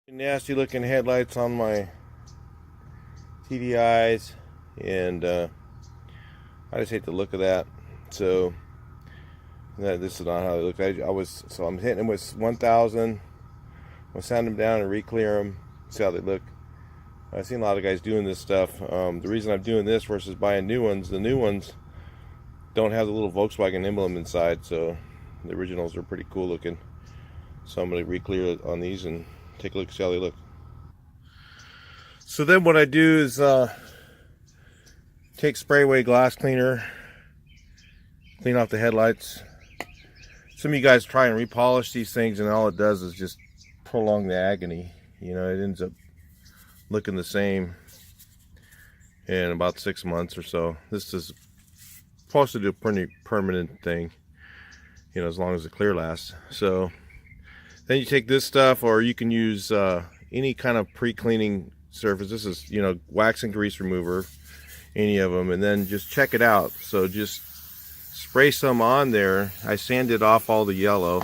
Nasty looking headlights on my TDIs, and I just hate the look of that. So this is not how they look. I'm hitting them with 1,000. I'll sand them down and re-clear them. See how they look. I've seen a lot of guys doing this stuff. The reason I'm doing this versus buying new ones, the new ones don't have the little Volkswagen emblem inside, so the originals are pretty cool looking. So I'm going to re-clear on these and take a look, see how they look. So then what I do is take spray away glass cleaner, clean off the headlights. Some of you guys try and repolish these things and all it does is just prolong the agony. You know, it ends up looking the same in about 6 months or so. This is supposed to do a pretty permanent thing, you know, as long as the clear lasts. So then you take this stuff, or you can use any kind of pre-cleaning surface. This is, you know, wax and grease remover, any of them, and then just check it out. So just spray some on there. I sanded off all the yellow,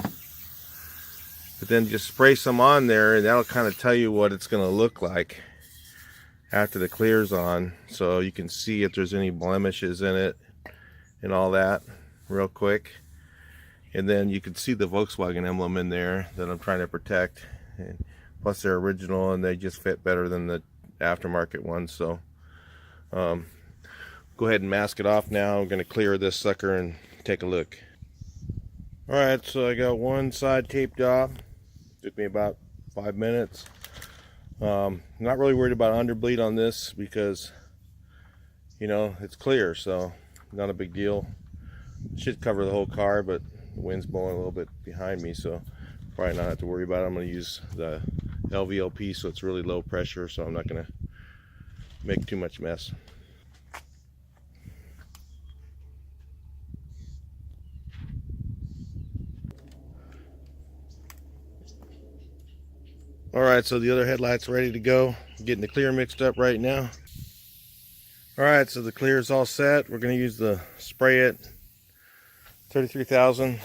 but then just spray some on there, and that'll kind of tell you what it's going to look like after the clear's on, so you can see if there's any blemishes in it and all that real quick. And then you can see the Volkswagen emblem in there that I'm trying to protect, and plus they're original and they just fit better than the aftermarket ones. So go ahead and mask it off now. I'm going to clear this sucker and take a look. Alright, so I got one side taped off. Took me about 5 minutes. Not really worried about underbleed on this because, you know, it's clear, so not a big deal. Should cover the whole car, but the wind's blowing a little bit behind me, so probably not have to worry about it. I'm going to use the LVLP, so it's really low pressure, so I'm not going to make too much mess. Alright, so the other headlight's ready to go. Getting the clear mixed up right now. Alright, so the clear is all set. We're going to use the Spray It 33,000.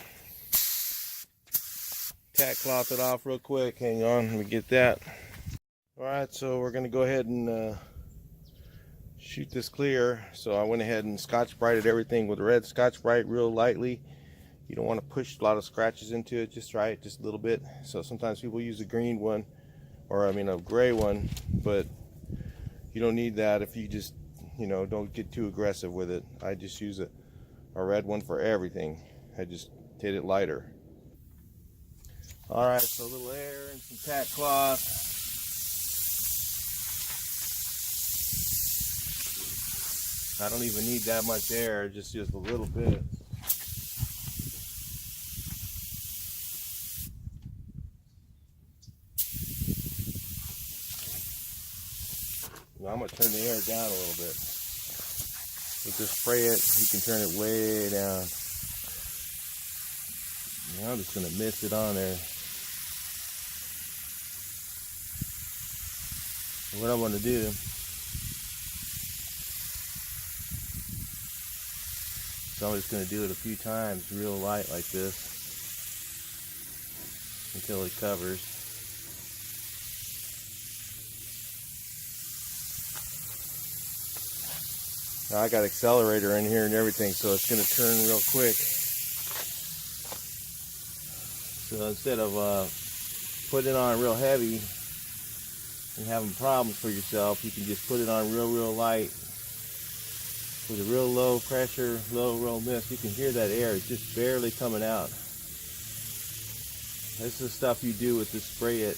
Tack cloth it off real quick. Hang on, let me get that. Alright, so we're going to go ahead and shoot this clear. So I went ahead and Scotch-Brighted everything with red Scotch-Brite real lightly. You don't want to push a lot of scratches into it, just right, just a little bit. So sometimes people use a green one, or I mean a gray one, but you don't need that if you just, you know, don't get too aggressive with it. I just use a red one for everything. I just did it lighter. Alright, so a little air and some tack cloth. I don't even need that much air, just a little bit. Now I'm going to turn the air down a little bit. You just spray it, you can turn it way down. Now I'm just going to mist it on there. And what I want to do, so I'm just going to do it a few times real light like this until it covers. Now I got accelerator in here and everything, so it's going to turn real quick. So instead of putting it on real heavy and having problems for yourself, you can just put it on real light with a real low pressure, low mist. You can hear that air, it's just barely coming out. This is stuff you do with the Spray It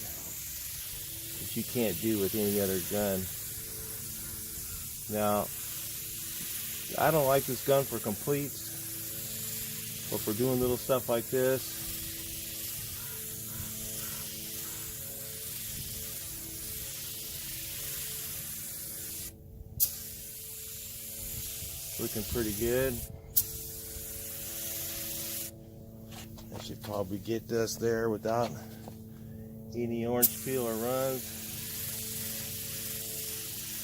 that you can't do with any other gun. Now, I don't like this gun for completes, but for doing little stuff like this, looking pretty good. I should probably get us there without any orange peel or runs.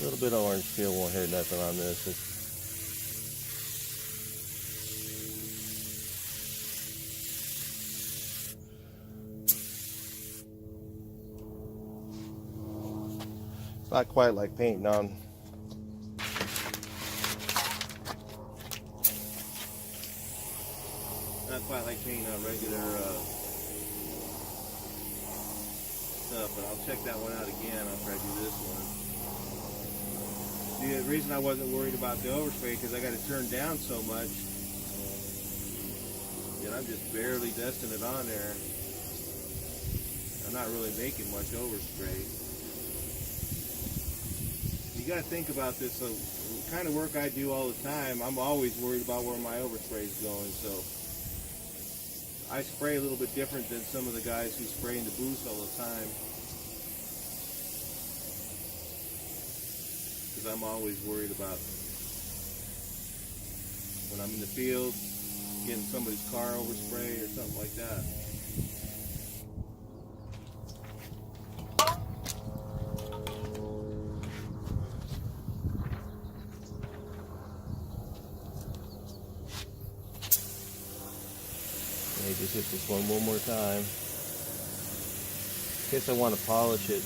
A little bit of orange peel won't hit nothing on this. Not quite like painting on regular stuff, but I'll check that one out again after I do this one. The reason I wasn't worried about the overspray because I got it turned down so much, and I'm just barely dusting it on there. I'm not really making much overspray. You got to think about this. So, the kind of work I do all the time, I'm always worried about where my overspray is going. So, I spray a little bit different than some of the guys who spray in the booths all the time. Because I'm always worried about when I'm in the field, getting somebody's car oversprayed or something like that. Just hit this one more time. In case I want to polish it,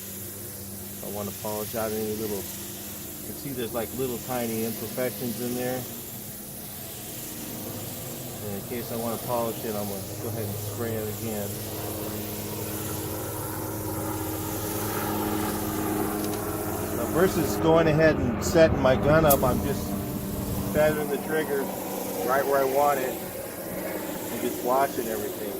I want to polish out any little, you can see there's like little tiny imperfections in there. And in case I want to polish it, I'm going to go ahead and spray it again. Now versus going ahead and setting my gun up, I'm just feathering the trigger right where I want it. Just watching everything.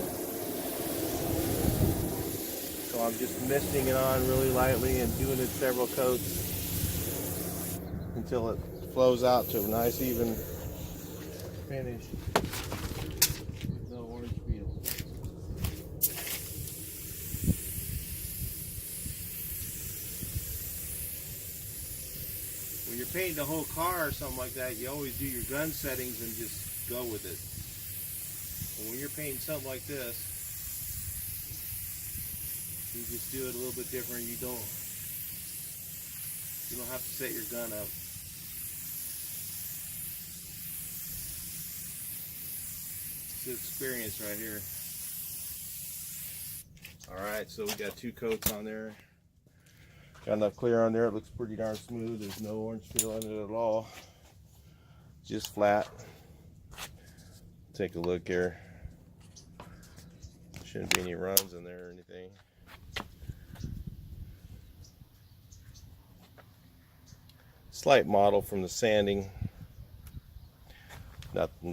So I'm just misting it on really lightly and doing it several coats until it flows out to a nice even finish. No orange peel. When you're painting the whole car or something like that, you always do your gun settings and just go with it. When you're painting something like this, you just do it a little bit different. You don't have to set your gun up. It's an experience right here. Alright, so we got 2 coats on there. Got enough clear on there. It looks pretty darn smooth. There's no orange peel in it at all. Just flat. Take a look here. Shouldn't be any runs in there or anything. Slight model from the sanding.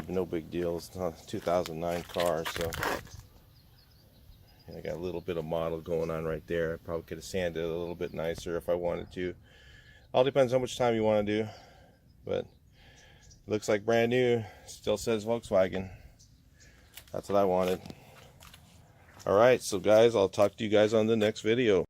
No big deal. It's not a 2009 car, so I got a little bit of model going on right there. I probably could have sanded it a little bit nicer if I wanted to. All depends how much time you want to do. But it looks like brand new. Still says Volkswagen. That's what I wanted. Alright, so guys, I'll talk to you guys on the next video.